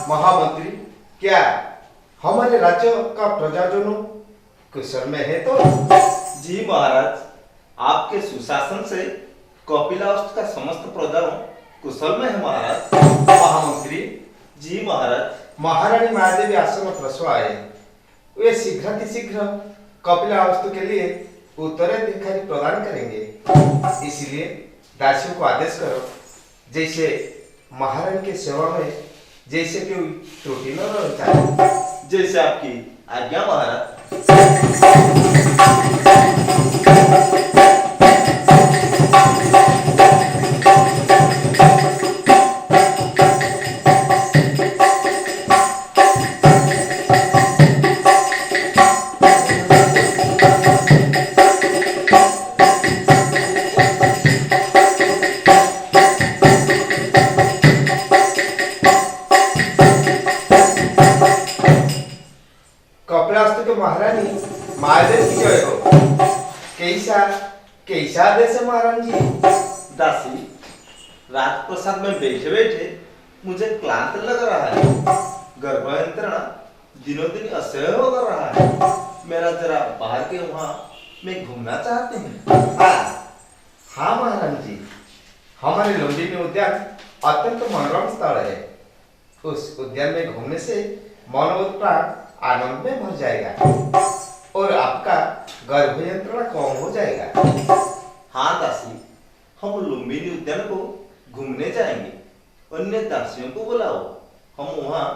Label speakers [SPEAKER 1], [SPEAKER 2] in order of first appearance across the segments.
[SPEAKER 1] महामंत्री, क्या हमारे राज्य का प्रजाजनों कुशल में है तो?
[SPEAKER 2] जी महाराज, आपके सुशासन से कपिलावस्त का समस्त प्रजाओं कुशल में है महाराज।
[SPEAKER 1] महामंत्री
[SPEAKER 2] जी महाराज,
[SPEAKER 1] महारानी महादेवी आश्रम प्रसव आए, वे शीघ्र कपिलावस्तु के लिए उत्तराधिकारी प्रदान करेंगे, इसलिए दासियों को आदेश करो जैसे महारानी के सेवा में जैसे कोई त्रुटि न रह जाए।
[SPEAKER 2] जैसे आपकी आज्ञा महाराज।
[SPEAKER 1] महारानी महादेव की जय हो। कैसा आदेश है महारानी जी?
[SPEAKER 2] दासी, राजप्रसाद में बैठे बैठे मुझे क्लांत लग रहा है। गर्भांतरण दिनों दिन असह्य हो रहा है। मेरा जरा बाहर के वहाँ मैं घूमना चाहती हूँ।
[SPEAKER 1] हाँ महारानी जी, हमारे लुम्बिनी उद्यान अत्यंत मनोरम स्थल है। उस उद्यान में घूमने से मन और प्राण आनंद में भर जाएगा और आपका गर्भ यंत्रणा कम हो जाएगा।
[SPEAKER 2] हाँ दासी, हम लुम्बिनी उद्यान को घूमने जाएंगे। अन्य दासियों को बुलाओ, हम वहाँ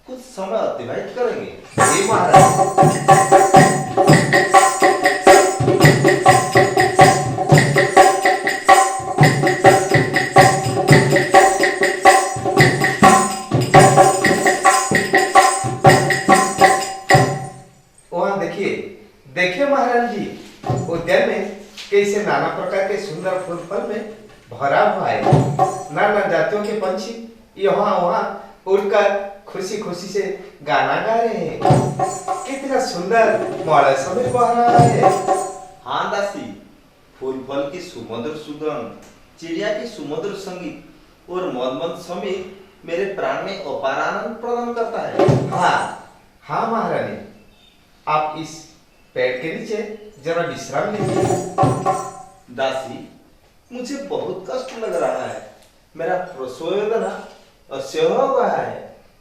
[SPEAKER 2] कुछ समय अतिबाहित करेंगे।
[SPEAKER 1] जी महाराज। देखिए महाराज जी, उद्यान में कैसे ऐसे नाना प्रकार के सुंदर फूल फल में भरा हुआ है। नाना जातियों के पंछी यहाँ वहाँ उड़कर खुशी खुशी से गाना गा रहे हैं। कितना सुंदर मौसम में बह रहा है।
[SPEAKER 2] हाँ दासी, फूल फल की सुमधुर सुगंध, चिड़िया की सुमधुर संगीत और मदमद संगीत मेरे प्राण में अपार आनंद प्रदान करता है।
[SPEAKER 1] हाँ हाँ महारानी, आप इस पेड़ के नीचे जरा विश्राम लीजिए।
[SPEAKER 2] दासी, मुझे बहुत कष्ट लग रहा है। मेरा प्रसव वेदना असह्य हो गया है।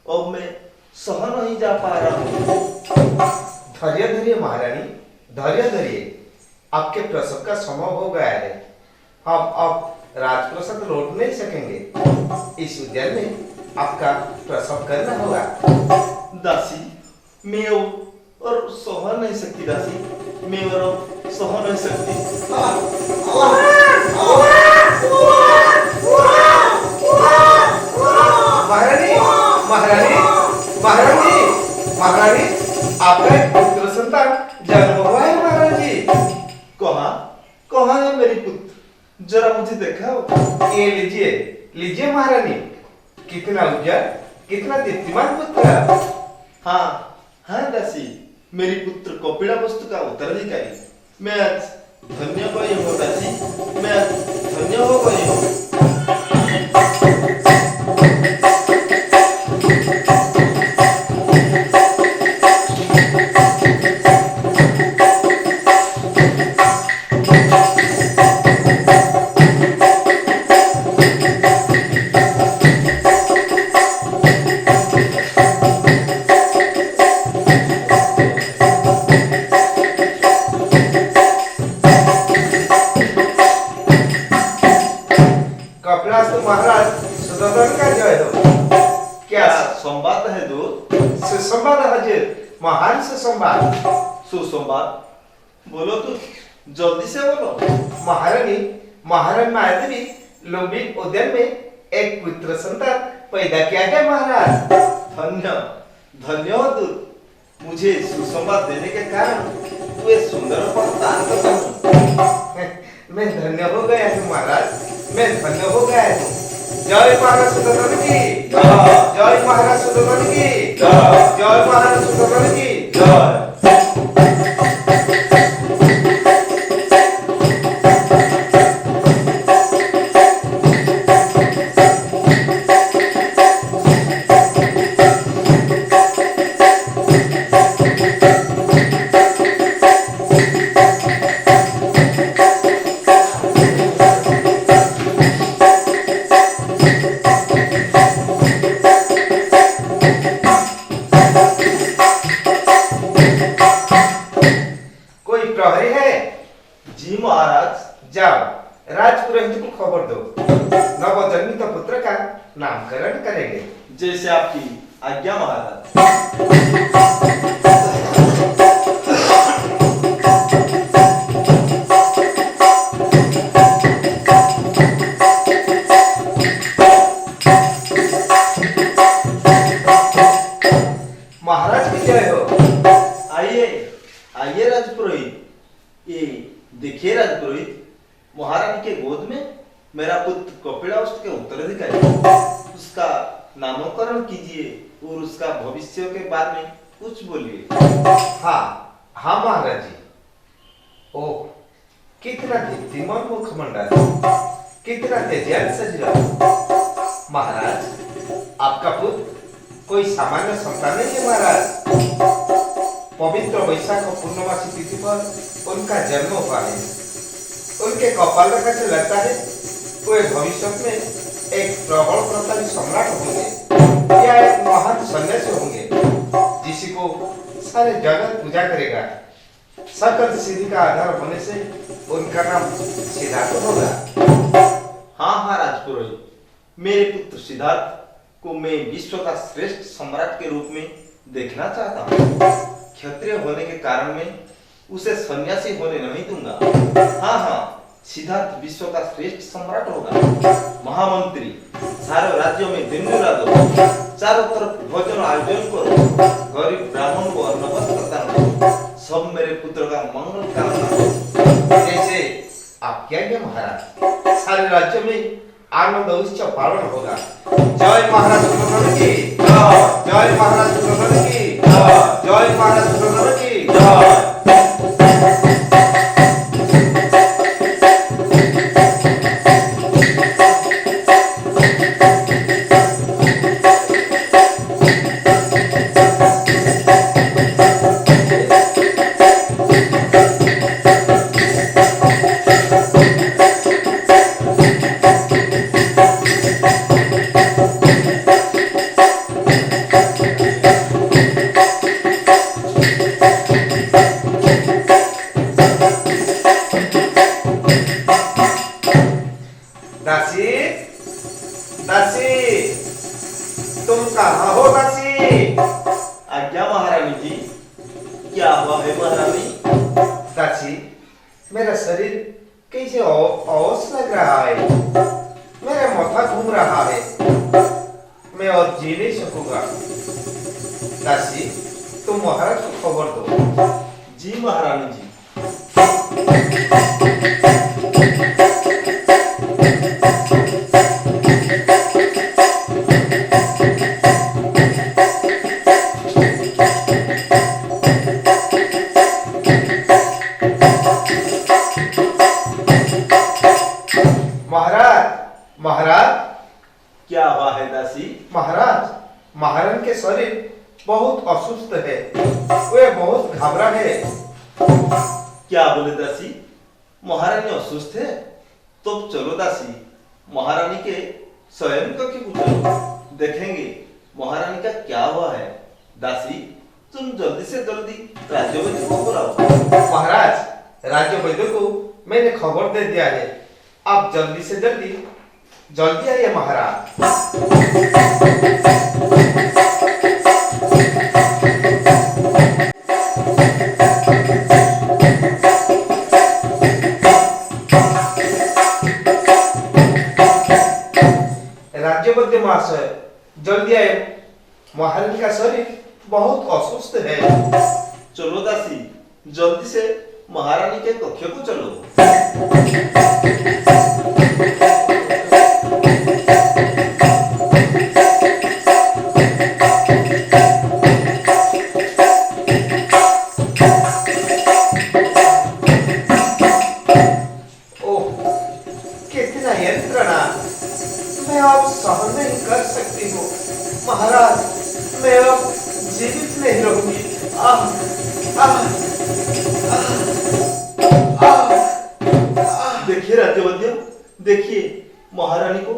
[SPEAKER 2] अब मैं सह नहीं जा पा रहा हूँ।
[SPEAKER 1] धैर्य धरिए महारानी, धैर्य धरिए। आपके प्रसव का समय हो गया है। हम अब राजप्रसाद लौट नहीं सकेंगे। इस उद्यान में आपका प्रसव करना होगा।
[SPEAKER 2] दासी, मैं अब और सह नहीं सकती। दासी, मैं और अब सह नहीं सकती।
[SPEAKER 1] महारानी महारानी महारानी महारानी, आपका एक पुत्र संतान जन्म हुआ है महारानी।
[SPEAKER 2] कहाँ कहाँ है मेरी पुत्र? जरा मुझे दिखाओ।
[SPEAKER 1] ये लीजिए लीजिए महारानी, कितना उज्जवल, कितना दीप्तिमान पुत्र।
[SPEAKER 2] हाँ हाँ दासी, मेरी पुत्र कपिला वस्तु का उत्तराधिकारी। मैं आज धन्य गई हूँ दासी, मैं आज धन्य हो गई हूँ।
[SPEAKER 1] कपिलास महाराज सुदर्शन का जय हो। क्या
[SPEAKER 2] क्या संवाद है दूत?
[SPEAKER 1] सुसंवाद हजूर, महान सुसंवाद।
[SPEAKER 2] सुसंवाद? बोलो तो, जल्दी से बोलो।
[SPEAKER 1] महारानी महारानी मायादेवी लोभी उद्यान में एक पुत्र संतान पैदा किया है महाराज।
[SPEAKER 2] धन्य धन्य हो दूत। मुझे सुसंवाद देने के कारण वे सुंदर पर दान करता हूँ।
[SPEAKER 1] मैं धन्य हो गया हूँ महाराज, मैं धन्य हो गया हूँ। जय महाराज सुदर्शन की जय, महाराज सुदर्शन की जय, महाराज सुदर्शन की जय। प्रहरी है?
[SPEAKER 2] जी महाराज।
[SPEAKER 1] जाओ राजपुरोहित को खबर दो, नवजन्मित पुत्र का नामकरण करेंगे।
[SPEAKER 2] जैसे आपकी आज्ञा महाराज।
[SPEAKER 1] महाराज की जय हो।
[SPEAKER 2] आइए आइए राजपुरोहित। ये देखिए राजपुरोहित, महारानी के गोद में मेरा पुत्र कपिलावस्तु के उत्तराधिकारी। उसका नामकरण कीजिए और उसका भविष्य के बारे में कुछ बोलिए।
[SPEAKER 1] हाँ हाँ महाराज जी। ओह, कितना दीप्तिमान मुखमंडल, कितना तेजियान शरीर। महाराज, आपका पुत्र कोई सामान्य संतान नहीं है महाराज। पवित्र वैशाख पूर्णमासी तिथि पर उनका जन्म हुआ है। उनके कपाल रेखा से लगता है वे भविष्य में एक प्रबल प्रतापी सम्राट होंगे या एक महान सन्यासी होंगे, जिसी को सारे जगत पूजा करेगा। सकल सिद्धि का आधार होने से उनका नाम सिद्धार्थ होगा।
[SPEAKER 2] हाँ हाँ राजपुरोहित, मेरे पुत्र सिद्धार्थ को मैं विश्व का श्रेष्ठ सम्राट के रूप में देखना चाहता हूँ। क्षत्रिय होने के कारण मैं उसे सन्यासी होने नहीं दूंगा। हाँ हाँ, सिद्धार्थ विश्व का श्रेष्ठ सम्राट होगा, महामंत्री। सारे राज्यों में दिनदुरा दो, चारों तरफ भोजन आयोजन करो, गरीब ब्राह्मण को अन्न वस्त्र दान करो। सब मेरे पुत्र का मंगल कामना।
[SPEAKER 1] जैसे आपकी आज्ञा महाराज। सारे राज्य में आनंद उत्सव पालन होगा। जय महाराज सुब्रमण्य की जय, जय महाराज सुब्रमण्य की जय, जय महाराज सुब्रमण्य की जय। दासी, दासी, तुम कहाँ हो दासी?
[SPEAKER 2] आज्ञा महारानी जी। क्या हुआ है महारानी?
[SPEAKER 1] दासी, मेरा शरीर कैसे औस लग रहा है। मेरा माथा घूम रहा है। मैं और जी नहीं सकूंगा। दासी, तुम महाराज को खबर दो।
[SPEAKER 2] जी महारानी जी।
[SPEAKER 1] महाराज, महाराज,
[SPEAKER 2] क्या हुआ है दासी?
[SPEAKER 1] महाराज, महाराज के शरीर बहुत असुस्थ है। वे बहुत घबरा है।
[SPEAKER 2] क्या बोले दासी? महारानी असुस्थ है? तो चलो दासी, महारानी के स्वयं कक्ष को चलो, देखेंगे महारानी का क्या हुआ है। दासी, तुम जल्दी से जल्दी राज्य वैद्य को बुलाओ।
[SPEAKER 1] महाराज, राज्य वैद्य को मैंने खबर दे दिया है। आप जल्दी से जल्दी जल्दी आइए महाराज। राज्य वैद्य महाशय, जल्दी आए। महारानी का शरीर बहुत असुस्थ है।
[SPEAKER 2] चलो दासी, जल्दी से महारानी के कक्ष को चलो।
[SPEAKER 1] ओह, कितना यंत्रणा! मैं अब सहन नहीं कर सकती हूँ। महाराज, मैं अब जीवित नहीं रहूंगी। आह, आह,
[SPEAKER 2] देखिए राज्यवैद्य, देखिए महारानी को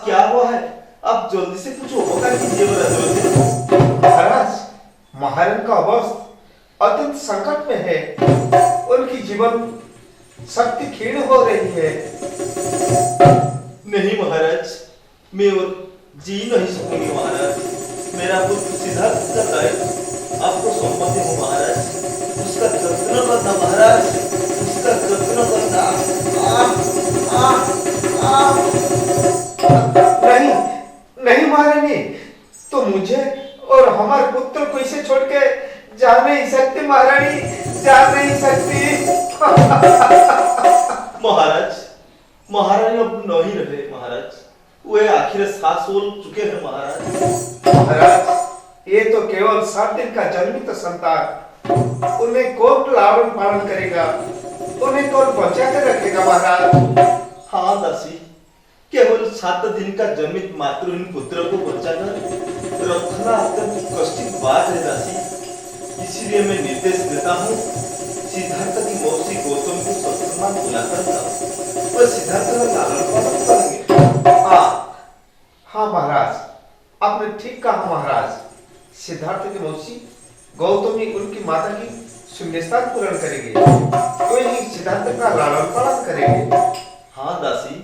[SPEAKER 2] क्या हुआ है। आप जल्दी से कुछ उपकार कीजिए राज्यवैद्य।
[SPEAKER 1] महाराज, महारानी का अवस्था अत्यंत संकट में है। उनकी जीवन शक्ति क्षीण हो रही है।
[SPEAKER 2] नहीं महाराज, मैं और जी नहीं सकूंगी महाराज। मेरा पुत्र सिद्धार्थ का दायित्व आपको सौंपते हो महाराज। उसका जत्न करना महाराज, उसका जत्न करना।
[SPEAKER 1] नहीं, नहीं महारानी, तो मुझे और हमारे पुत्र को इसे छोड़ के जा नहीं सकती महारानी, जा नहीं सकती।
[SPEAKER 2] महाराज, महारानी अब नहीं रहे महाराज। वे आखिर सांस बोल चुके हैं महाराज।
[SPEAKER 1] महाराज, ये तो केवल 7 दिन का जन्मित संतान, उन्हें कौन लालन पालन करेगा? उन्हें कौन बचा कर रखेगा महाराज?
[SPEAKER 2] हाँ दासी, केवल 7 दिन का जन्मित मातृहीन पुत्र को बचाकर रखना अत्यंत कष्टित बात है दासी। इसीलिए मैं निर्देश देता हूँ, सिद्धार्थ की मौसी गौतम को सत्संग बुलाकर लाओ। वह सिद्धार्थ का लालन पालन करेंगे।
[SPEAKER 1] हाँ महाराज, आपने ठीक कहा महाराज। सिद्धार्थ की मौसी गौतमी उनकी माता की शून्यस्थान पूर्ण करेंगे। वही सिद्धार्थ का लालन पालन करेंगे।
[SPEAKER 2] हाँ दासी,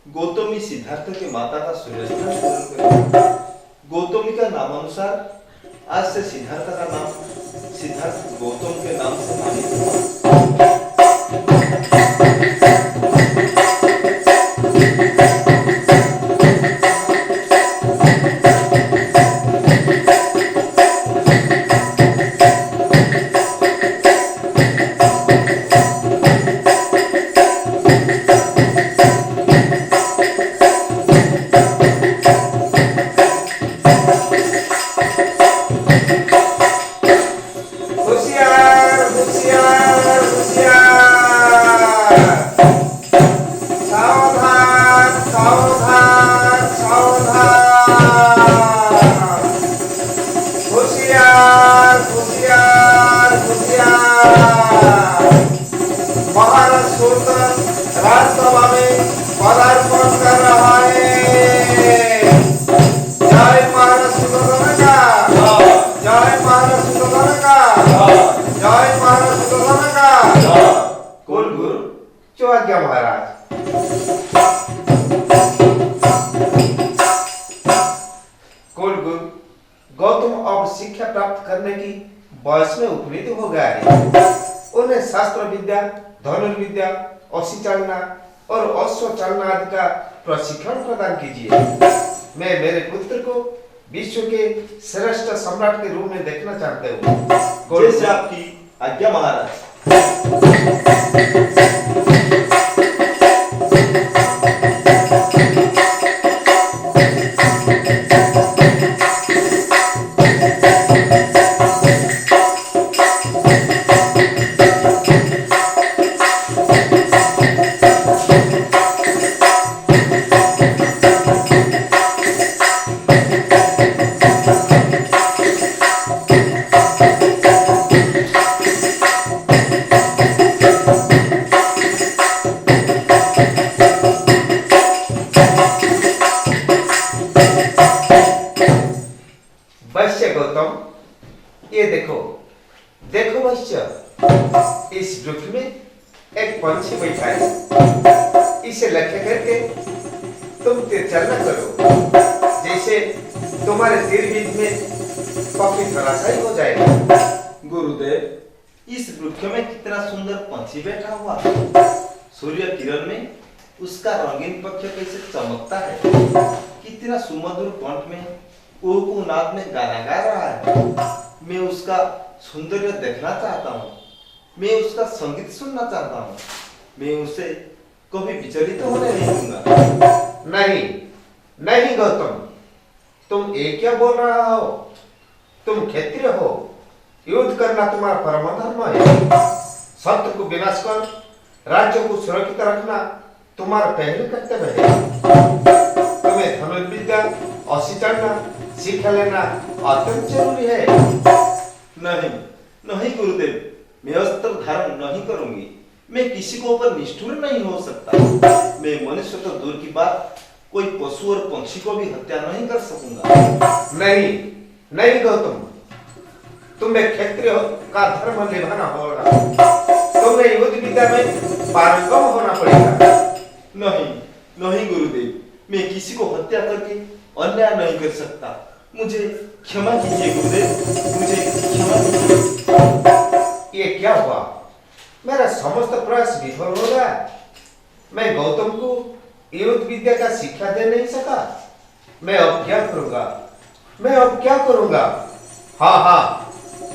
[SPEAKER 2] गौतमी सिद्धार्थ के माता का शून्यस्थान पूर्ण करेंगे। गौतमी का नामानुसार आज से सिद्धार्थ का नाम सिद्धार्थ गौतम के नाम से नामित हुआ।
[SPEAKER 1] होशियार होशियार होशियार। महाराज सूत्र राजसभा में पदार्पण कर रहा है। जय महाराज सुदर्शन का, जय महाराज सुदर्शन का, जय महाराज सुदर्शन का।
[SPEAKER 2] कुल गुरु
[SPEAKER 1] जो आज्ञा महाराज। कुल गुरु, गौतम अब शिक्षा प्राप्त करने की वयस में उपनीत हो गया है। उन्हें शास्त्र विद्या, धनुर्विद्या, असी चालना और अश्व चालना आदि का प्रशिक्षण प्रदान कीजिए। मैं मेरे पुत्र को विश्व के श्रेष्ठ सम्राट के रूप में देखना चाहते हूँ।
[SPEAKER 2] जैसे आपकी आज्ञा महाराज।
[SPEAKER 1] वैश्य गौतम, ये देखो देखो वैश्य, इस वृक्ष में एक पंछी बैठा है। इसे लक्ष्य करके तुम तीर चालना करो। जैसे तुम्हारे तीर बीज में पक्षी धराशायी हो जाएगा।
[SPEAKER 2] गुरुदेव, इस वृक्ष में कितना सुंदर पंछी बैठा हुआ। सूर्य किरण में उसका रंगीन पक्ष कैसे चमकता है। कितना सुमधुर कंठ में कुहू नाद में गाना गा रहा है। मैं उसका सौंदर्य देखना चाहता हूँ। मैं उसका संगीत सुनना चाहता हूँ। मैं उसे कभी विचलित होने नहीं दूंगा।
[SPEAKER 1] नहीं नहीं गौतम, तुम ये क्या बोल रहा हो? तुम क्षत्रिय हो। युद्ध करना तुम्हारा परम धर्म है। शत्रु को विनाश कर राज्य को सुरक्षित रखना तुम्हारा पहले कर्तव्य है। तुम्हें धनुर्विद्या, असी चढ़ना सीख लेना अत्यंत जरूरी है।
[SPEAKER 2] नहीं नहीं गुरुदेव, मैं अस्त्र धारण नहीं करूंगी। मैं किसी को ऊपर निष्ठुर नहीं हो सकता। मैं मनुष्य तो दूर की बात, कोई पशु और पंछी को भी हत्या नहीं कर सकूंगा।
[SPEAKER 1] नहीं नहीं गौतम, तुम्हें क्षत्रिय का धर्म निभाना होगा। तुम्हें युद्ध विद्या में पारंगम होना पड़ेगा।
[SPEAKER 2] नहीं नहीं गुरुदेव, मैं किसी को हत्या करके अन्याय नहीं कर सकता। मुझे क्षमा कीजिए गुरुदेव, मुझे क्षमा कीजिए।
[SPEAKER 1] ये क्या हुआ? मेरा समस्त प्रयास विफल हो गया। मैं गौतम को युद्ध विद्या का शिक्षा दे नहीं सका। मैं अब क्या करूंगा? मैं अब क्या करूंगा? हाँ,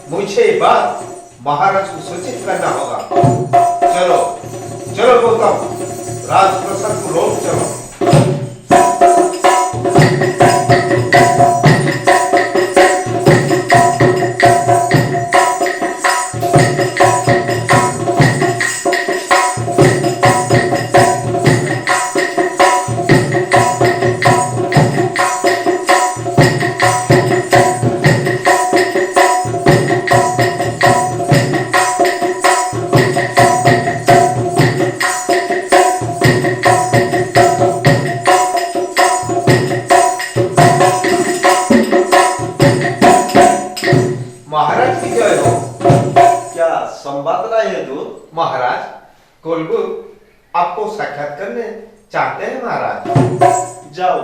[SPEAKER 1] मुझे ये बात महाराज को सूचित करना होगा। चलो चलो गौतम, राजप्रसाद को लौट चलो। महाराज की जय हो।
[SPEAKER 2] क्या संवाद लाए है दूत?
[SPEAKER 1] महाराज, कुलगुरु आपको साक्षात करने चाहते हैं महाराज।
[SPEAKER 2] जाओ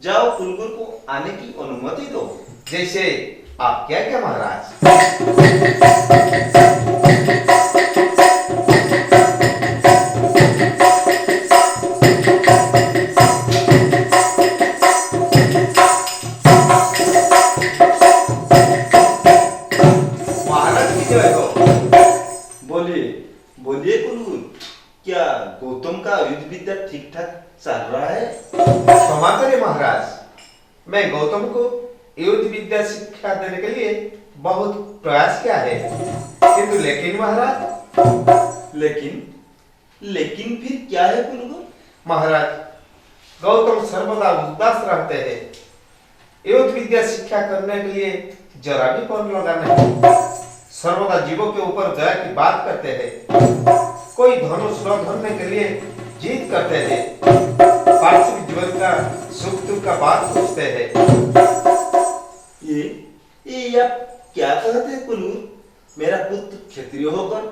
[SPEAKER 2] जाओ, कुलगुरु को आने की अनुमति दो।
[SPEAKER 1] जैसे आप क्या क्या महाराज। महाराज की जय हो।
[SPEAKER 2] बोलिए बोलिए कुलगुरु, क्या गौतम का युद्ध विद्या ठीक ठाक चल रहा है?
[SPEAKER 1] क्षमा करें महाराज, मैं गौतम को युद्ध विद्या शिक्षा देने के लिए बहुत प्रयास किया है, किंतु लेकिन महाराज।
[SPEAKER 2] लेकिन फिर क्या है कुलगुरु?
[SPEAKER 1] महाराज, गौतम सर्वदा उदास रहते हैं। युद्ध विद्या शिक्षा करने के लिए जरा भी मन लगा नहीं। सर्वदा जीवों के ऊपर दया की बात करते हैं। कोई धनुष न धरने के लिए जीत करते हैं। पार्थिव जीवन का सुख दुख का बात पूछते हैं।
[SPEAKER 2] ये आप क्या कहते हैं कुलू? मेरा पुत्र क्षत्रिय होकर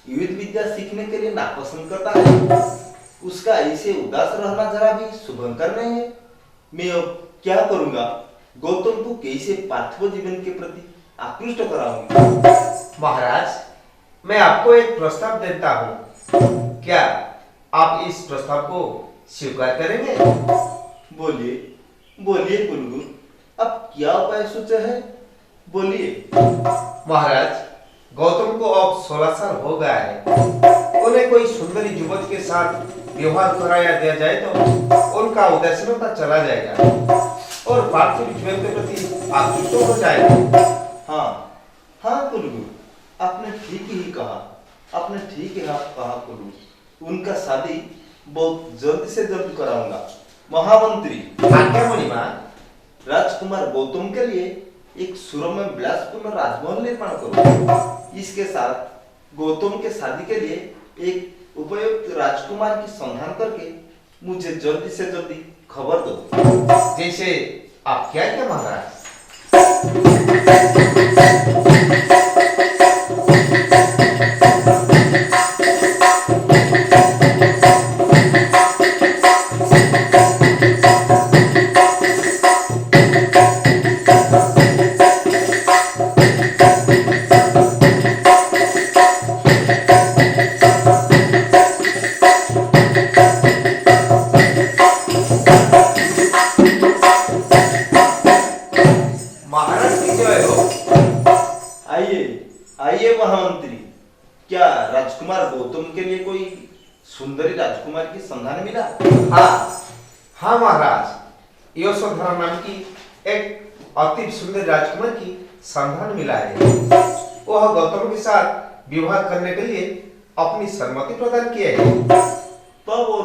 [SPEAKER 2] युद्ध विद्या सीखने के लिए नापसंद करता है। उसका ऐसे उदास रहना जरा भी शुभंकर नहीं है। मैं अब क्या करूंगा? गौतम को कैसे पार्थिव जीवन के प्रति आकृष्ट कराऊंगा?
[SPEAKER 1] महाराज, मैं आपको एक प्रस्ताव देता हूँ। क्या आप इस प्रस्ताव को स्वीकार करेंगे?
[SPEAKER 2] बोलिए बोलिए कुलगुरु, अब क्या उपाय सोचा है? बोलिए।
[SPEAKER 1] महाराज, गौतम को अब 16 साल हो गया है। उन्हें कोई सुंदरी युवक के साथ विवाह कराया दिया जाए तो उनका उदासीनता चला जाएगा और पार्थिव जीवन के प्रति आकृष्ट हो जाएगा।
[SPEAKER 2] हाँ हाँ कुलगुरु, आपने ठीक ही कहा। आपने ठीक ही कहा कुलगुरु। उनका शादी बहुत जल्द से जल्द कराऊंगा। महामंत्री,
[SPEAKER 1] आज्ञा मुनिमा।
[SPEAKER 2] राजकुमार गौतम के लिए एक सुरम्य विलासपूर्ण राजमहल निर्माण करो। इसके साथ गौतम के शादी के लिए एक उपयुक्त राजकुमार की संधान करके मुझे जल्दी से जल्दी खबर दो।
[SPEAKER 1] जैसे आप क्या क्या महाराज?
[SPEAKER 2] आइए महामंत्री, क्या राजकुमार गौतम के लिए कोई सुंदरी राजकुमार की संधान मिला?
[SPEAKER 1] हाँ महाराज, यशोधरा नाम की एक अति सुंदर राजकुमार की संधान मिला है। वह गौतम के साथ विवाह करने के लिए अपनी सहमति प्रदान किए है।
[SPEAKER 2] तब और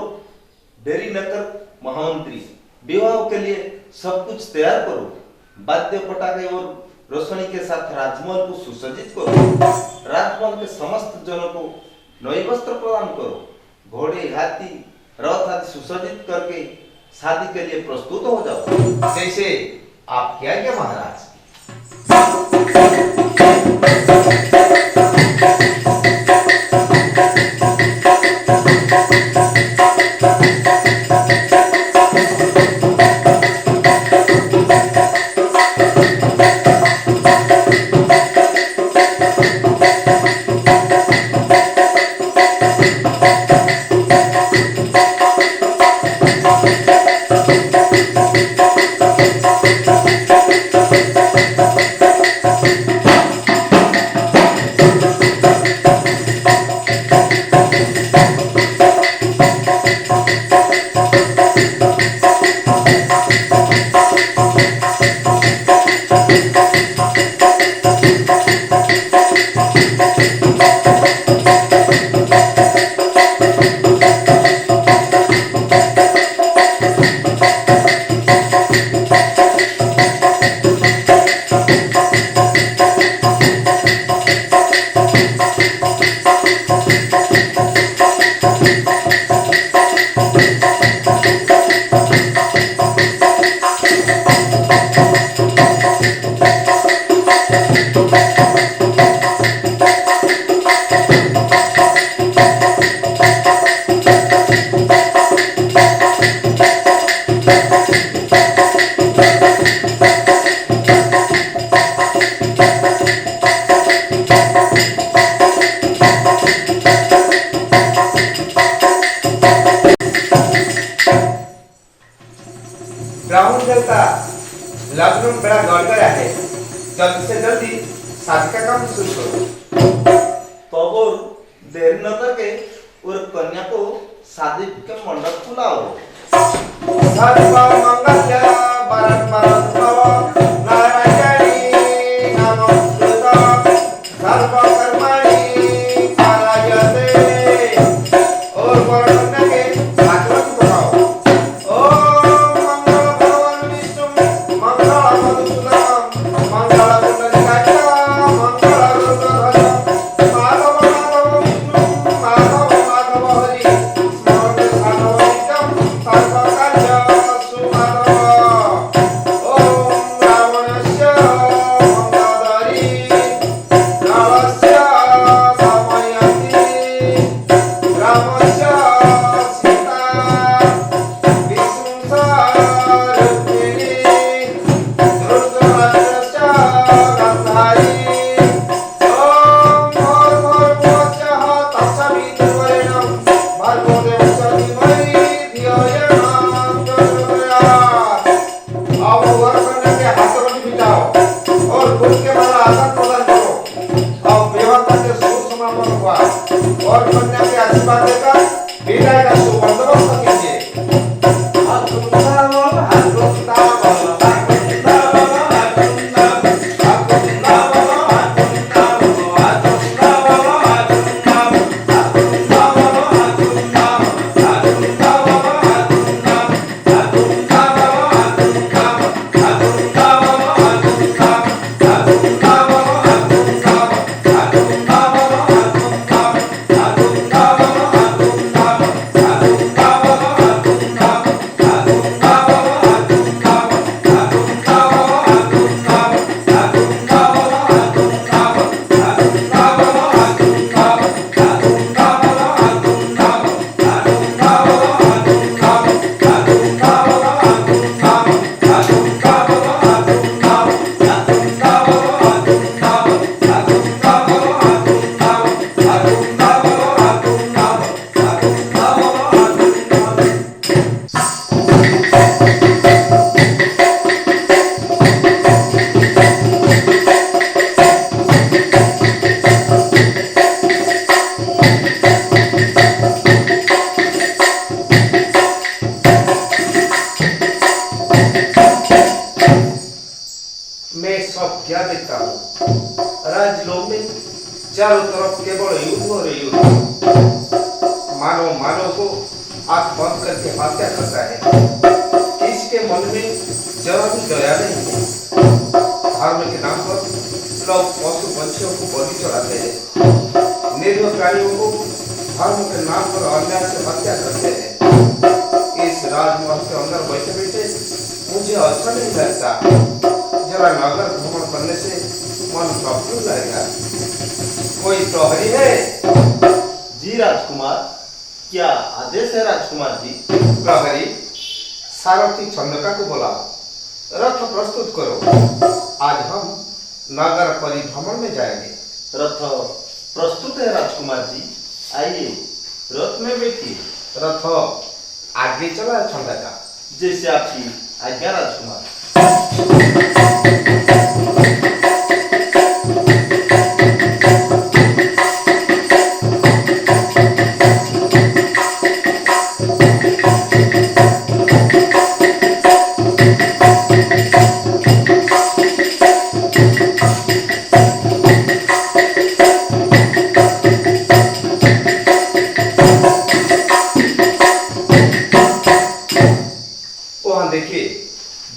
[SPEAKER 2] देरी न कर महामंत्री, विवाह के लिए सब कुछ तैयार करो। वाद्य पटाखे और रोशनी के साथ राजमहल को सुसज्जित करो। राजमहल के समस्त जनों को नए वस्त्र प्रदान करो। घोड़े, हाथी, रथ आदि सुसज्जित करके शादी के लिए प्रस्तुत हो जाओ।
[SPEAKER 1] जैसे आप क्या क्या महाराज? लग्न बड़ा गड़ गया है। जल्दी से जल्दी शादी का काम शुरू करो।
[SPEAKER 2] तो और देर न करके और कन्या को शादी के मंडप बुलाओ।
[SPEAKER 1] सर्व मंगल वरद भव नारायणी नमोस्तुते सर्व कर्मणि कारयते। और वरकन्या के आचरण बनाओ। ओम मंगल भगवान विष्णु मंगल खुल के मारा आसन प्रदान करो और विवाह का जो शुभ समापन हुआ और कन्या के आशीर्वाद देकर विदाई का शुभ बंदोबस्त कीजिए। मैं सब क्या देखता हूँ, राजलोक में चारों तरफ केवल युद्ध और युद्ध। मानव मानव को आंख बंद करके हत्या करता है। इसके मन में जरा भी दया नहीं है। धर्म के नाम पर लोग पशु पंछियों को बलि चढ़ाते हैं। निरीह प्राणियों को धर्म के नाम पर अन्याय से हत्या करते हैं। इस राजमहल के अंदर बैठे बैठे मुझे अच्छा नहीं लगता। जरा नगर भ्रमण करने से मन प्रफुल्ल लगेगा। कोई प्रहरी है?
[SPEAKER 2] जी राजकुमार, क्या आदेश है राजकुमार जी?
[SPEAKER 1] प्रहरी, सारथी चंद्रका को बुलाओ, रथ प्रस्तुत करो। आज हम नगर परिभ्रमण में जाएंगे।
[SPEAKER 2] रथ प्रस्तुत है राजकुमार जी, आइए रथ में बैठिए।
[SPEAKER 1] रथ आगे चला चंद्रका।
[SPEAKER 2] जैसे आपकी आज्ञा राजकुमार।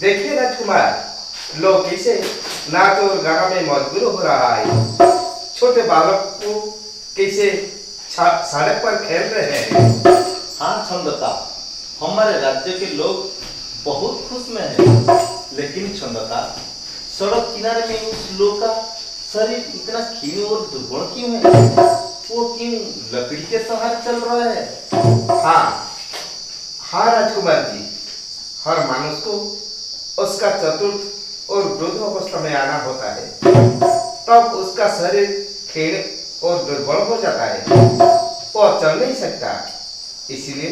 [SPEAKER 1] देखिए राजकुमार, लोग कैसे नाच और गाना में मजबूर हो रहा है। छोटे बालक को कैसे सड़क पर खेल रहे हैं।
[SPEAKER 2] हाँ छंदता, हमारे राज्य के लोग बहुत खुश में हैं। लेकिन छंदता, सड़क किनारे में उस लोग का शरीर इतना क्षीण और दुर्बल क्यों है? वो क्यों लकड़ी के सहारे चल रहा है?
[SPEAKER 1] हाँ राजकुमार जी, हर मनुष्य को उसका चतुर्थ और वृद्ध अवस्था में आना होता है, तब उसका शरीर क्षीण और दुर्बल हो जाता है। वो चल नहीं सकता, इसीलिए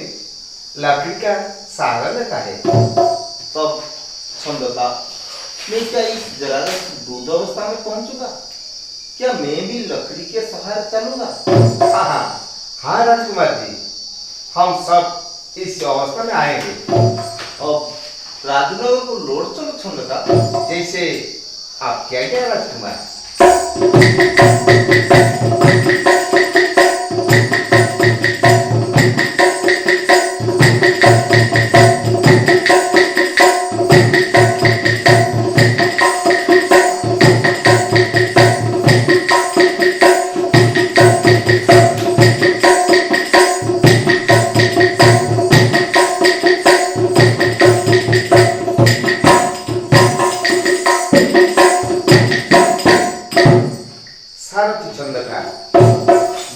[SPEAKER 1] लकड़ी का सहारा लेता है।
[SPEAKER 2] तब छंदता, मैं क्या इस जगह वृद्ध अवस्था में पहुंचूंगा? क्या मैं भी लकड़ी के सहारे चलूंगा?
[SPEAKER 1] हाँ राजकुमार जी, हम सब इस अवस्था में आएंगे।
[SPEAKER 2] अब राजनगर को लौट चलो छंदता।
[SPEAKER 1] जैसे आप क्या क्या राजकुमार।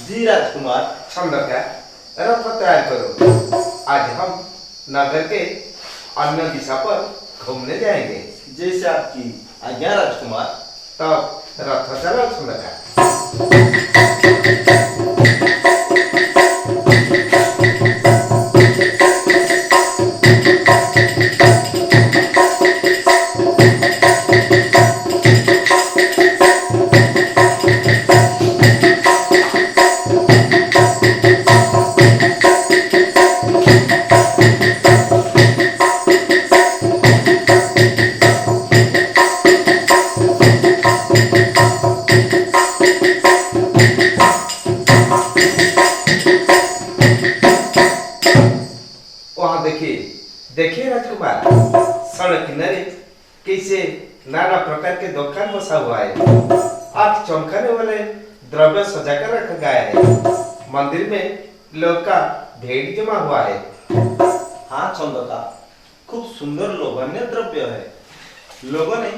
[SPEAKER 2] जी राजकुमार।
[SPEAKER 1] छंदका, रथ तैयार करो। आज हम नगर के अन्य दिशा पर घूमने जाएंगे।
[SPEAKER 2] जैसे आपकी आज्ञा राजकुमार।
[SPEAKER 1] तब रथ चलाओ छंदका। पीछे नाना प्रकार के दुकान बसा हुआ है। आंख चमकाने वाले द्रव्य सजाकर रखा गया है। मंदिर में लोग का भीड़ जमा हुआ है।
[SPEAKER 2] हाँ चंदका, खूब सुंदर लोभनीय द्रव्य है। लोगों ने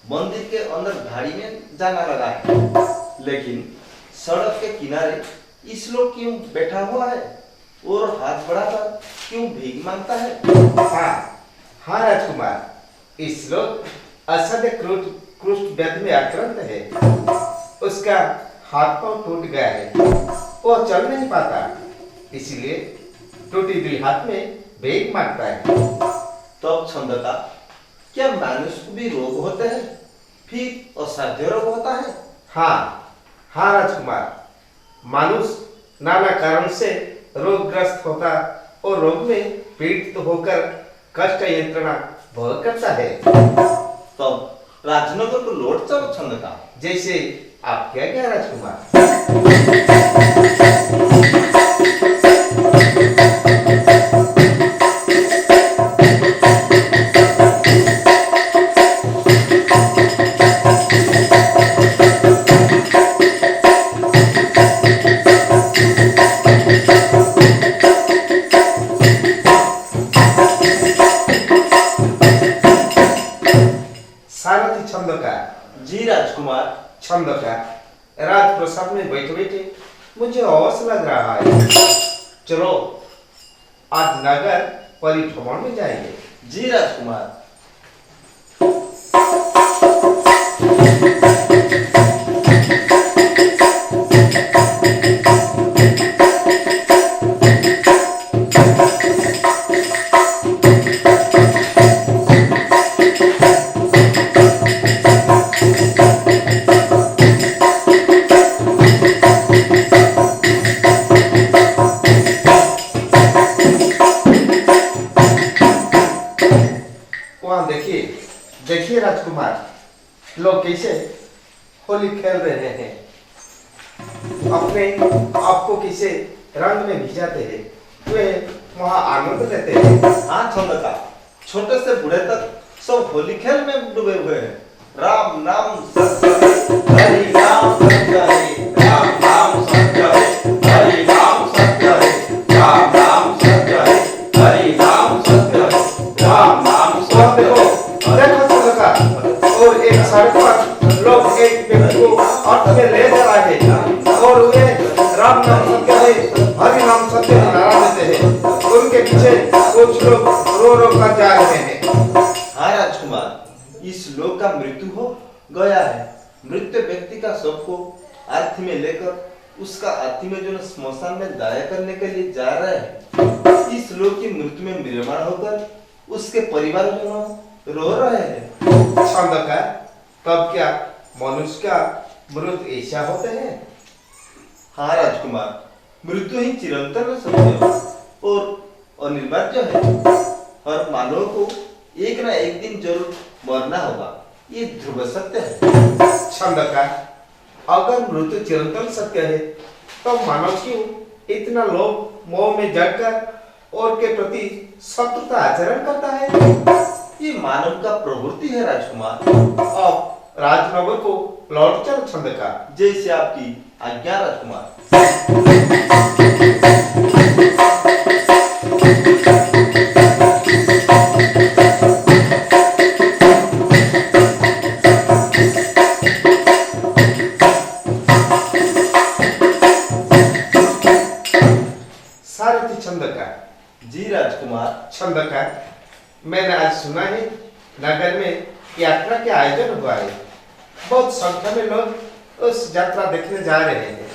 [SPEAKER 2] मंदिर के अंदर गाड़ी में जाना लगा है, लेकिन सड़क के किनारे इस लोग क्यों बैठा हुआ है और हाथ बढ़ाकर क्यों भीख मांगता है?
[SPEAKER 1] हाँ राजकुमार, इस लोग असाध्य कुष्ठ व्याधि में आक्रांत है। उसका हाथ पांव टूट गया है, वो चल नहीं पाता, इसलिए टूटी हुई हाथ में भीख मांगता है।
[SPEAKER 2] तब छंदता, क्या मनुष्य को भी रोग होते हैं, फिर असाध्य रोग होता है?
[SPEAKER 1] हाँ राजकुमार, मनुष्य नाना कारण से रोगग्रस्त होता और रोग में पीड़ित होकर कष्ट यंत्रणा भोग करता है।
[SPEAKER 2] तब राजनगर को लौट चलो छंदता।
[SPEAKER 1] जैसे आप क्या क्या राजकुमार। सारथी छंदका।
[SPEAKER 2] जी राजकुमार।
[SPEAKER 1] छंदका, राज प्रसाद में बैठे बैठे मुझे अवश लग रहा है। चलो आज नगर परिभ्रमण में जाएंगे।
[SPEAKER 2] जी राजकुमार।
[SPEAKER 1] देखिए राजकुमार, लोग कैसे होली खेल रहे हैं, अपने आप को कैसे रंग में भिजाते हैं, वे वहाँ आनंद लेते हैं।
[SPEAKER 2] हाँ छंदता, छोटे से बूढ़े तक सब होली खेल में डूबे हुए हैं। राम नाम सत्य है, हरि नाम सत्य है, राम नाम सत्य है, हरि नाम सत्य है, राम नाम सत्य है, हरि नाम सत्य है, राम नाम सत्य है।
[SPEAKER 1] देखो छंदका, और एक सड़क पर लोग एक व्यक्ति को अर्थ में ले जा रहे हैं और वे राम नाम सत्य है, हरि नाम सत्य है नारा देते हैं। उनके पीछे कुछ लोग रो रो कर जा रहे हैं।
[SPEAKER 2] हाँ राजकुमार, इस लोक का मृत्यु हो गया है। मृत्यु व्यक्ति का शव को अर्थी में लेकर उसका अर्थी में जो स्मशान में दाया करने के लिए जा रहे हैं। इस लोक की मृत्यु में निर्माण होकर उसके परिवारजनों रो रहे हैं।
[SPEAKER 1] छंदका, तब क्या मनुष्य का मृत ऐसा होते हैं?
[SPEAKER 2] हाँ राजकुमार, मृत्यु ही चिरंतन सत्य और अनिवार्य है। हर मानव को एक ना एक दिन जरूर मरना होगा, ये ध्रुव सत्य है।
[SPEAKER 1] छंदका, अगर मृत्यु चिरंतन सत्य है तो मानव क्यों इतना लोभ मोह में जड़कर और के प्रति शत्रुता आचरण करता है?
[SPEAKER 2] ये मानव का प्रवृत्ति है राजकुमार।
[SPEAKER 1] अब राजनगर को लौट चल छंदका।
[SPEAKER 2] जैसे आपकी आज्ञा राजकुमार।
[SPEAKER 1] सारथी छंदका।
[SPEAKER 2] जी राजकुमार।
[SPEAKER 1] छंदका, मैंने आज सुना है नगर में यात्रा के आयोजन हुआ है। बहुत संख्या में लोग उस यात्रा देखने जा रहे हैं।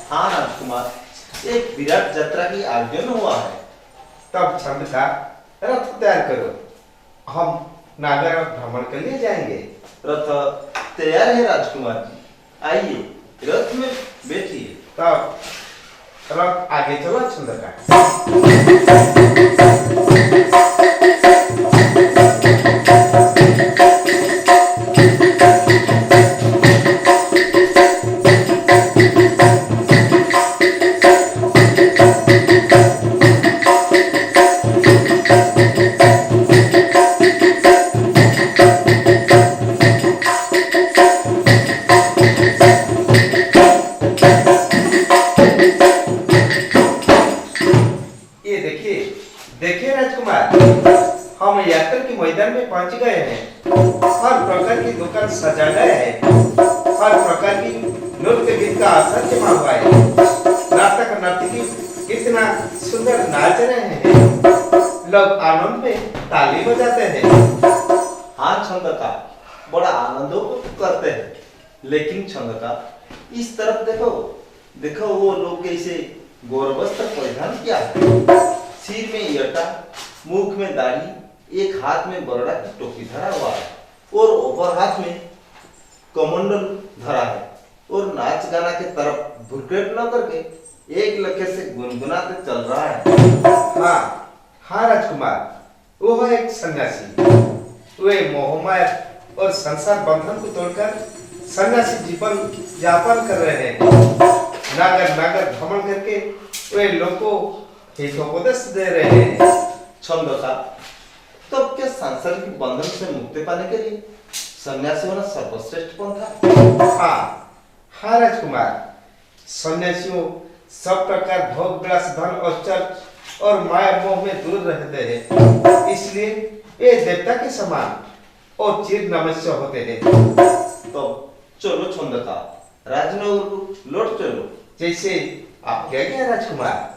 [SPEAKER 2] हाँ राजकुमार, एक विराट यात्रा की आयोजन हुआ है।
[SPEAKER 1] तब छंदका, रथ तैयार करो, हम नागर भ्रमण के लिए जाएंगे।
[SPEAKER 2] रथ तैयार है राजकुमार जी, आइए रथ में बैठिए।
[SPEAKER 1] तब रथ आगे चलो छंदका। हर प्रकार की नृत्य गीत का असर जमा हुआ है। नर्तक नर्तकी कितना सुंदर नाच रहे हैं, लोग आनंद में ताली बजाते हैं।
[SPEAKER 2] हाँ छंद का बड़ा आनंद करते हैं, लेकिन छंद का इस तरफ देखो, देखो वो लोग कैसे गौरवस्त्र परिधान किया है। सिर में यटा, मुख में दाढ़ी, एक हाथ में बरड़ा की टोपी धरा हुआ है और ऊपर हाथ में कमंडल धरा है, और नाच गाना के तरफ भुरकट न करके एक लखे से गुनगुनाते चल रहा है।
[SPEAKER 1] हाँ हाँ राजकुमार, वो है एक सन्यासी। वे मोहमाया और संसार बंधन को तोड़कर सन्यासी जीवन यापन कर रहे हैं। नागर नागर भ्रमण करके वे लोगों को हितोपदेश दे रहे हैं।
[SPEAKER 2] छंद का तो अब क्या सांसारिक बंधन से मुक्ति पाने के लिए सन्यासी होना सर्वश्रेष्ठ पंथा?
[SPEAKER 1] हाँ हाँ राजकुमार, सन्यासियों सब प्रकार भोग विलास धन औषध और माया मोह में दूर रहते हैं, इसलिए वे देवता के समान और चिर नमस्य होते हैं।
[SPEAKER 2] तो चलो छंद का राजनगर को लौट चलो।
[SPEAKER 1] जैसे आप क्या क्या राजकुमार।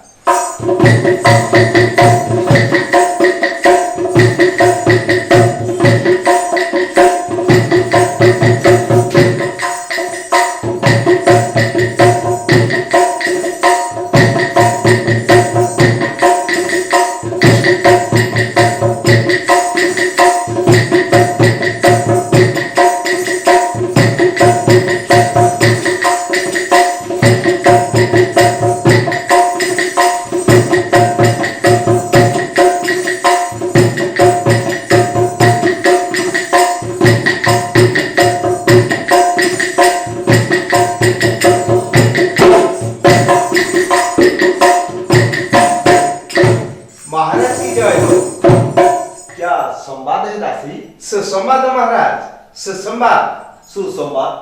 [SPEAKER 1] सुसंवाद महाराज, सुसंवाद।
[SPEAKER 2] सुसंवाद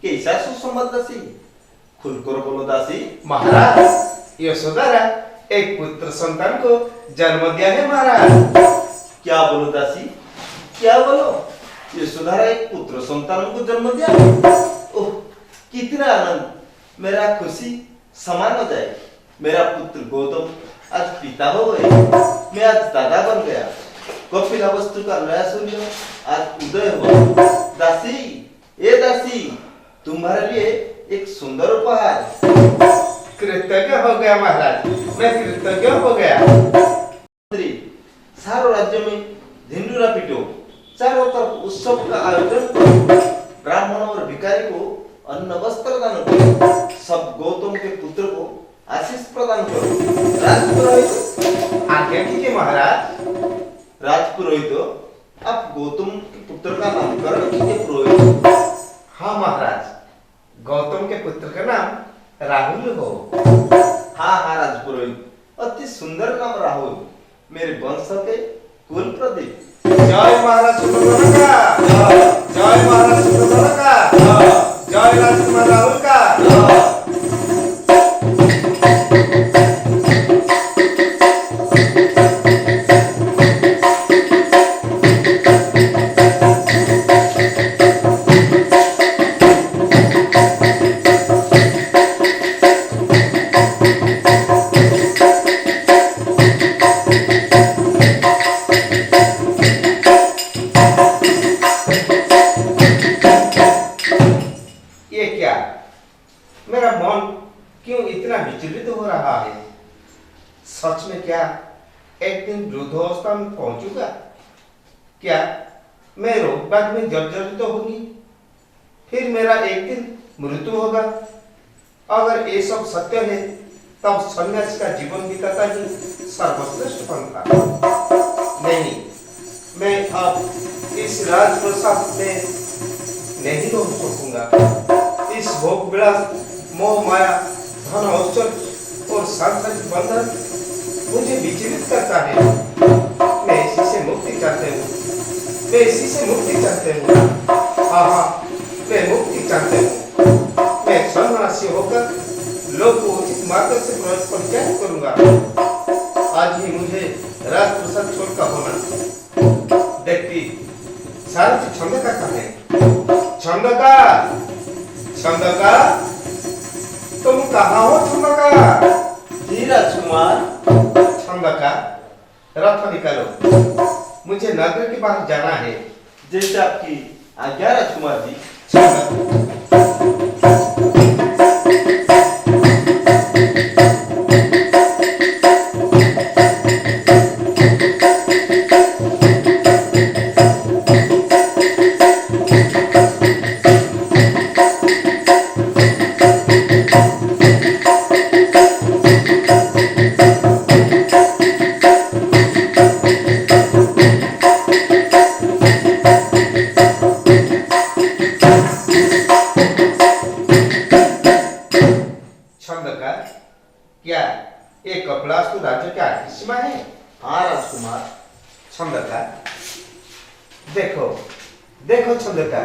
[SPEAKER 2] कैसा सुसंवाद दासी? खुलकर बोलो दासी।
[SPEAKER 1] महाराज यशोधरा एक पुत्र संतान को जन्म दिया है महाराज।
[SPEAKER 2] क्या बोलो दासी, क्या बोलो? यशोधरा एक पुत्र संतान को जन्म दिया? ओह कितना आनंद, मेरा खुशी समान हो जाए। मेरा पुत्र गौतम आज पिता हो गए, मैं आज दादा बन गया। कपिला वस्तु का नया सूर्य आज उदय हुआ। दासी, ए दासी, तुम्हारे लिए एक सुंदर उपहार।
[SPEAKER 1] कृतज्ञ हो गया महाराज, मैं कृतज्ञ हो गया।
[SPEAKER 2] सारो राज्य में धिंडूरा पीटो, चारों तरफ उत्सव का आयोजन करो, ब्राह्मण और भिखारी को अन्न वस्त्र दान करो, सब गौतम के पुत्र को आशीष प्रदान करो। राजपुरोहित
[SPEAKER 1] आज्ञा कीजिए महाराज।
[SPEAKER 2] राजपुरोहित, आप गौतम के पुत्र का नामकरण कीजिए पुरोहित।
[SPEAKER 1] हाँ महाराज, गौतम के पुत्र का नाम राहुल हो।
[SPEAKER 2] हाँ हाँ राजपुरोहित, अति सुंदर नाम राहुल, मेरे वंश के कुल प्रदीप।
[SPEAKER 1] जय महाराज सुब्रमण्य का, जय महाराज सुब्रमण्य का, जय राजकुमार राहुल का। मेरा मन क्यों इतना विचलित हो रहा है? सच में क्या एक दिन वृद्धावस्था में पहुंचूंगा? क्या मैं रोग बाग में जर्जरित होगी? फिर मेरा एक दिन मृत्यु होगा? अगर ये सब सत्य है तब सन्यासी का जीवन बिताता ही सर्वश्रेष्ठ पंथा। नहीं, मैं अब इस राजप्रसाद में नहीं रह सकूंगा। इस भोग विलास, मोह माया, धन औषध और सांसारिक बंधन मुझे विचलित करता है। मैं इसी से मुक्ति चाहते हूँ, मैं इसी से मुक्ति चाहते हूँ। हाँ, मैं मुक्ति चाहते हूँ। मैं सन्यासी होकर लोग को उचित मार्ग से परिचय करूंगा। आज ही मुझे राजप्रसाद छोड़कर होना। देखती सारथी छंद का है, छंद का छंदका, तुम कहाँ हो छंदका?
[SPEAKER 2] जी राजकुमार।
[SPEAKER 1] छंदका, रथ निकालो, मुझे नगर के बाहर जाना है।
[SPEAKER 2] जैसे आपकी आज्ञा राजकुमार जी।
[SPEAKER 1] छंदका, छंदका, क्या ये कपिलास तो राज्य के आखिरी सीमा है?
[SPEAKER 2] हाँ राजकुमार।
[SPEAKER 1] छंदका, देखो देखो छंदका,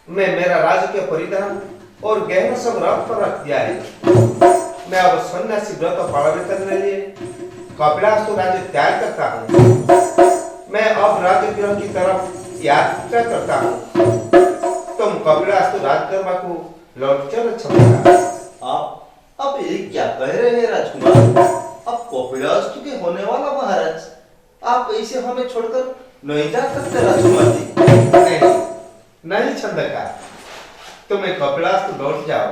[SPEAKER 1] मैं मेरा राज्य के परिधान और गहना सब रथ पर रख दिया है। मैं अब सन्यासी व्रत पालन करने के लिए कपिलास तो राज्य त्याग करता हूँ। मैं अब राजगृह की तरफ यात्रा करता हूँ। तुम कपिलास तो राजगर्भा को लौट चलो छंदका।
[SPEAKER 2] आप ये क्या कह रहे हैं राजकुमार? आप कपिलास्तु के होने वाला महाराज, आप ऐसे हमें छोड़कर नहीं जा सकते राजकुमार जी।
[SPEAKER 1] नहीं नहीं छंदका, तुम्हें कपिलास तो लौट जाओ।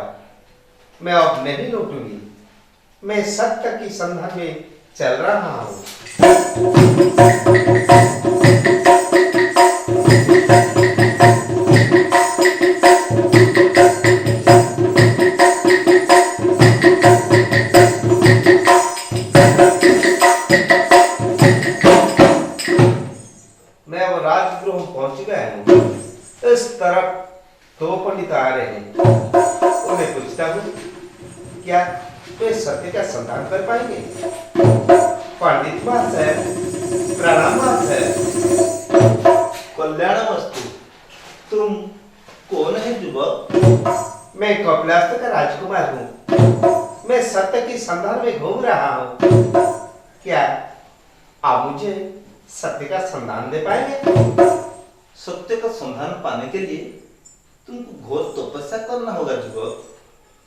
[SPEAKER 1] मैं अब नहीं लौटूंगी। मैं सत्य की संधान में चल रहा हूँ। मैं अब राजगृह पहुंच गया हूँ। इस तरफ दो पंडित आ रहे हैं। उन्हें पूछता हूँ, क्या वे सत्य का संधान कर पाएंगे? पंडित महाशय, प्रणाम महाशय।
[SPEAKER 2] कल्याणमस्तु। तुम कौन है युवक?
[SPEAKER 1] मैं कपिलास्त का राजकुमार हूँ। मैं सत्य की संधान में घूम रहा हूँ। क्या आप मुझे सत्य का संधान दे पाएंगे?
[SPEAKER 2] सत्य का संधान पाने के लिए तुमको घोर तपस्या करना होगा युवक।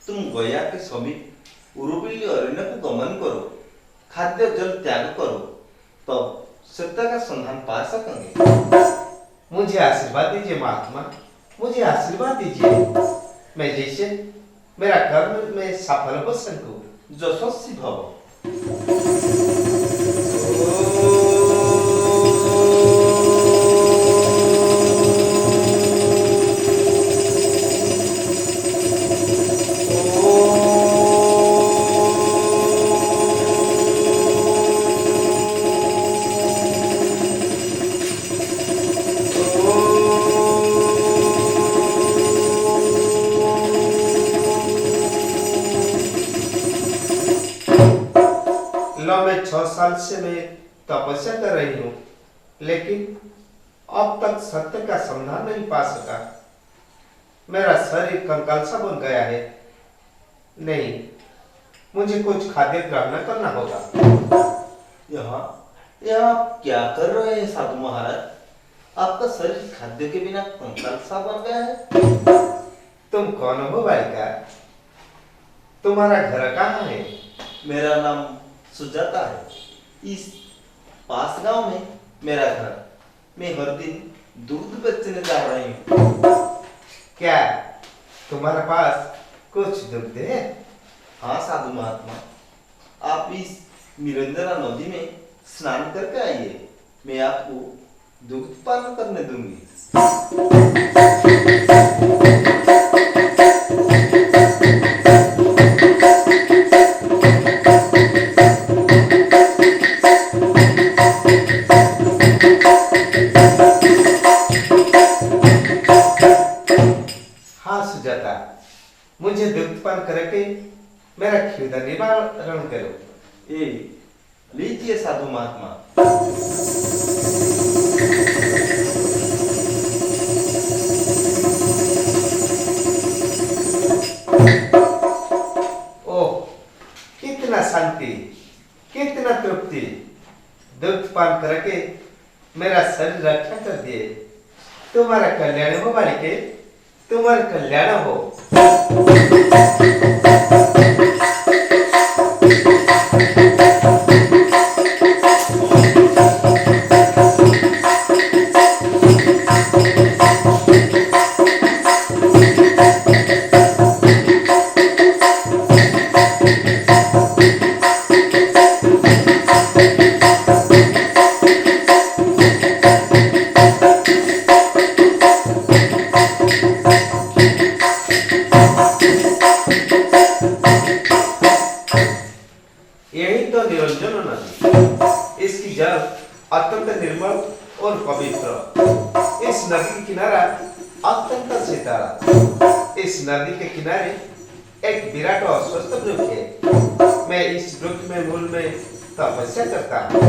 [SPEAKER 2] तुम गया के समीप उरुबिल्ली अरण्य को गमन करो, खाद्य जल त्याग करो, तब सत्य का संधान पा सकेंगे।
[SPEAKER 1] मुझे आशीर्वाद दीजिए महात्मा, मुझे आशीर्वाद दीजिए। मैं जैसे मेरा कर्म में सफल हो सकूं।
[SPEAKER 2] यशस्वी भव।
[SPEAKER 1] मैं 6 साल से मैं तपस्या कर रही हूँ, लेकिन अब तक सत्य का संधान नहीं पा सका। मेरा शरीर कंकाल सा बन गया है। नहीं, मुझे कुछ खाद्य ग्रहण करना होगा।
[SPEAKER 2] यहाँ यहाँ आप क्या कर रहे हैं साधु महाराज? आपका शरीर खाद्य के बिना कंकाल सा बन गया है।
[SPEAKER 1] तुम कौन हो बालिका? तुम्हारा घर कहाँ है?
[SPEAKER 2] मेरा नाम सुजाता है। इस पास गांव में मेरा घर। मैं हर दिन दूध बेचने जा रही हूँ।
[SPEAKER 1] क्या तुम्हारे पास कुछ दुग्ध है?
[SPEAKER 2] हाँ साधु महात्मा, आप इस निरंजना नदी में स्नान करके आइए, मैं आपको दुग्ध पान करने दूंगी।
[SPEAKER 1] हाँ सुजाता, मुझे दुग्धपान करके मेरा क्षुधा निवारण करो।
[SPEAKER 2] ए लीजिए साधु महात्मा।
[SPEAKER 1] ओह, कितना शांति, कितना तृप्ति। दुग्धपान करके मेरा शरीर रक्षा कर दिए। तुम्हारा कल्याण हो बालिके, तुम्हारे कल्याण हो। यही तो निरंजन नदी, इसकी जल अत्यंत निर्मल और पवित्र। इस नदी की किनारा अत्यंत शीतल। इस नदी के किनारे एक विराट और स्वस्थ वृक्ष है। मैं इस वृक्ष में मूल में तपस्या करता हूँ।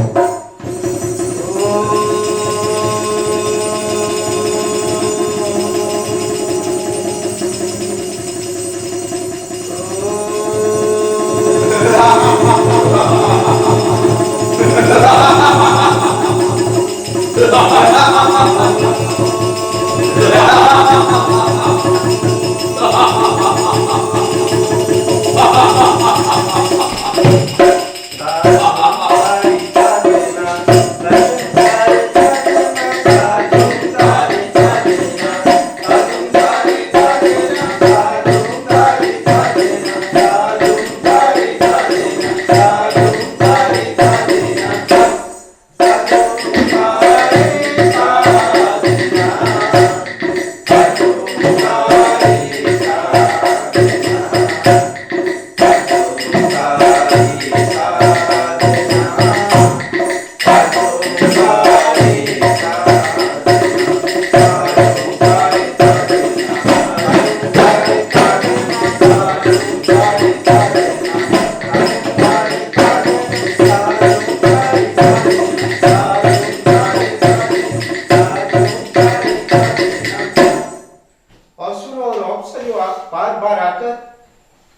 [SPEAKER 1] बार बार आकर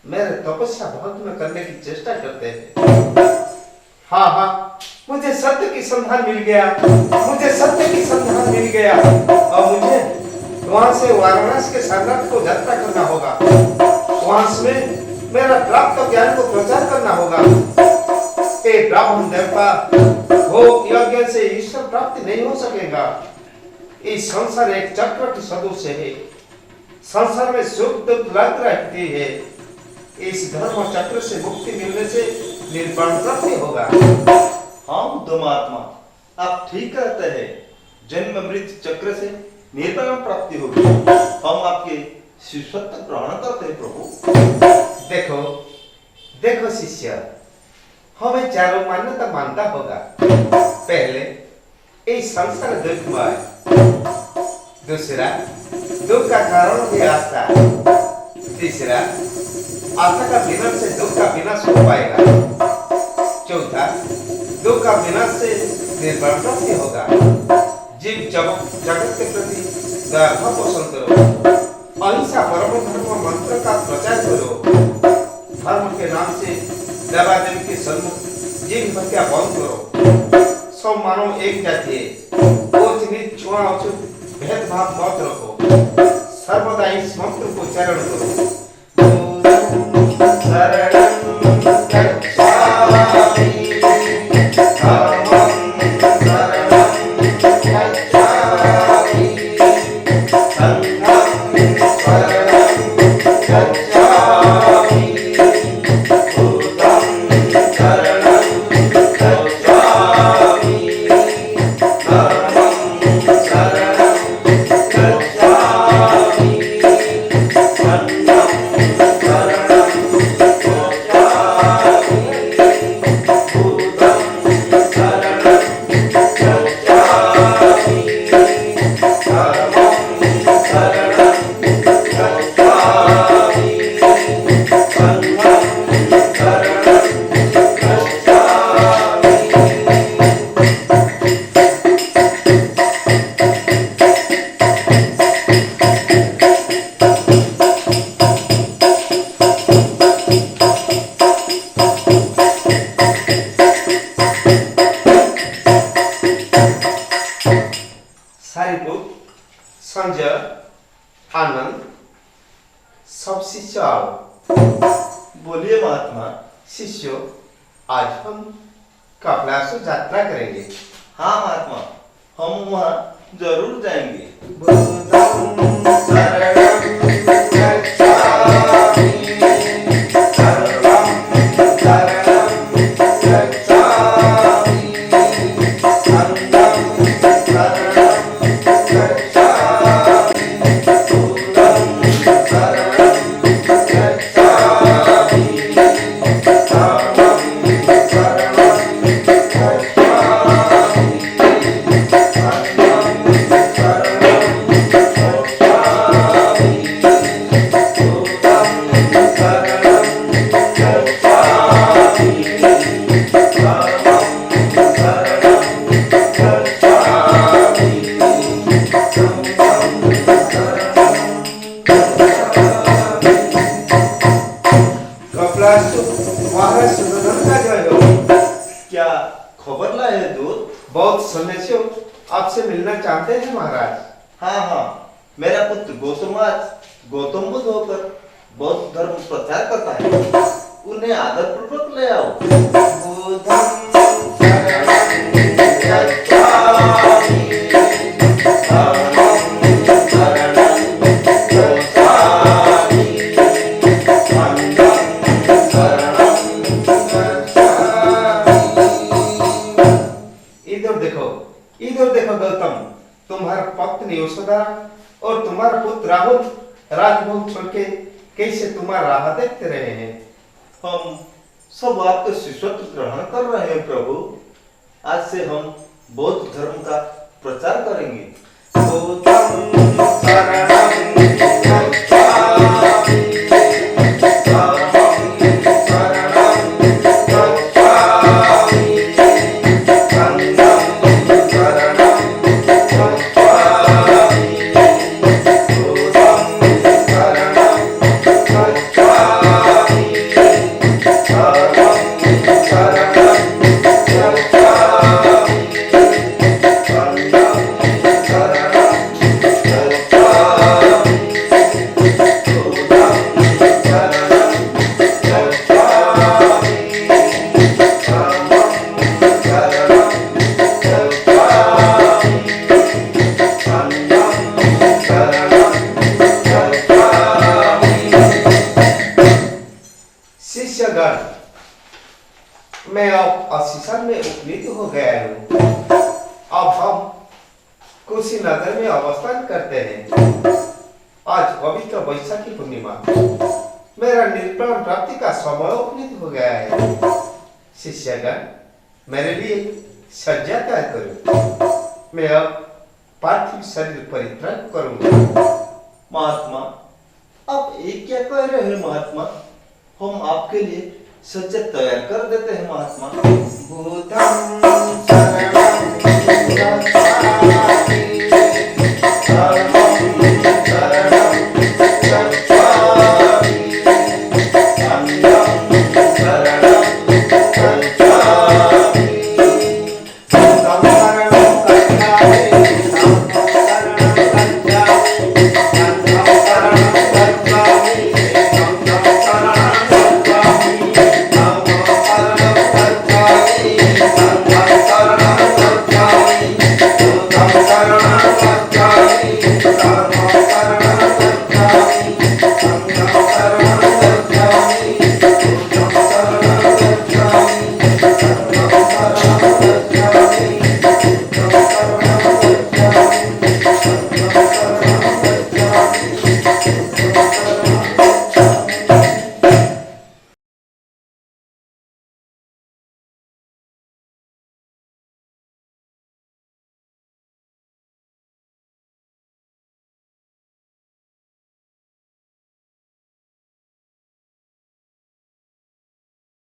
[SPEAKER 1] मेरे तपस्या भंग में करने की चेष्टा करते हैं। हाँ हाँ, मुझे सत्य की संधान मिल गया, मुझे सत्य की संधान मिल गया। और मुझे वहां से वाराणसी के साम्राज्य को यात्रा करना होगा। वहां से मेरा प्राप्त ज्ञान को प्रचार करना होगा। हे ब्राह्मण देवता, वो यज्ञ से ईश्वर प्राप्ति नहीं हो सकेगा। इस संसार एक चक्र की सदृश है। संसार में सुख दुख लग रहती है। इस धर्म चक्र से मुक्ति मिलने से निर्वाण प्राप्ति होगा।
[SPEAKER 2] हाँ धर्मात्मा, आप ठीक कहते हैं। जन्म मृत्यु चक्र से निर्वाण प्राप्ति होगी। हम आपके शिष्यत्व ग्रहण करते हैं प्रभु।
[SPEAKER 1] देखो देखो शिष्य, हमें चारों मान्यता मानता होगा। पहले इस संसार दुखमय, दूसरा दुख का कारण भी आस्था, तीसरा आस्था का विनाश से दुख का विनाश हो पाएगा, चौथा दुख का विनाश से निर्वाण प्राप्ति होगा। जीव जगत के प्रति दया पोषण करो, अहिंसा परम धर्म मंत्र का प्रचार करो, धर्म के नाम से देवा देवी के सन्मुख जीव हत्या बंद करो। सब मानव एक जाति है। ऊंच नीच छुआछूत भेदभाव मत रखो। सर्वदा इस मंत्र को उच्चारण करो। शरणं गच्छामि, धम्मं शरणं गच्छामि, संघं शरणं गच्छामि, बुद्धं शरणं गच्छामि, धम्मं शरणं गच्छामि, सब शिष्य आओ।
[SPEAKER 2] बोलिए महात्मा।
[SPEAKER 1] शिष्यों, आज हम कपिलासु यात्रा करेंगे।
[SPEAKER 2] हाँ महात्मा, हम वहाँ जरूर जाएंगे।
[SPEAKER 1] बुद्धं शरणं गच्छामि, सर्वं शरणं गच्छामि, संघं शरणं गच्छामि, बुद्धं शरणं गच्छामि, धम्मं शरणं गच्छामि, कपिलासु महाराज सुदर्शन का जय हो।
[SPEAKER 2] क्या खबर लाए है दूत?
[SPEAKER 1] बहुत सन्यासियों आपसे मिलना चाहते हैं महाराज।
[SPEAKER 2] हाँ हाँ, मेरा पुत्र गोसमाज गौतम बुद्ध होकर बौद्ध धर्म प्रचार करता है, उन्हें आदर पूर्वक ले आओ।
[SPEAKER 1] बुद्धं शरणं गच्छामि, धम्मं शरणं गच्छामि, संघं शरणं गच्छामि। इधर देखो गौतम, तुम्हारा पत्नी यशोदा और तुम्हारा पुत्र राहुल राजभोग छोड़ के कैसे तुम्हारा राह देखते रहे हैं।
[SPEAKER 2] हम सब आपके शिष्यत्व ग्रहण कर रहे हैं प्रभु। आज से हम बौद्ध धर्म का प्रचार करेंगे।
[SPEAKER 1] बुद्धं शरणं गच्छामि, धम्मं शरणं गच्छामि, संघं शरणं गच्छामि, बुद्धं शरणं गच्छामि, धम्मं शरणं गच्छामि, संघं शरणं गच्छामि, बुद्धं शरणं गच्छामि, धम्मं शरणं गच्छामि, संघं शरणं गच्छामि। शिष्यगण, मैं अब असीसन में उपनीत हो गया हूँ। अब हम कुशीनगर में अवस्थान करते हैं। आज पवित्र वैशाखी पूर्णिमा, मेरा निर्वाण प्राप्ति का समय उपनीत हो गया है। शिष्यगण, मेरे लिए सज्जा तैयार करो। मैं अब पार्थिव शरीर परित्याग करूंगा।
[SPEAKER 2] महात्मा, आप ये क्या कह रहे हैं महात्मा? हम आपके लिए सज्जा तैयार कर देते हैं महात्मा।
[SPEAKER 1] बुद्धं शरणं गच्छामि,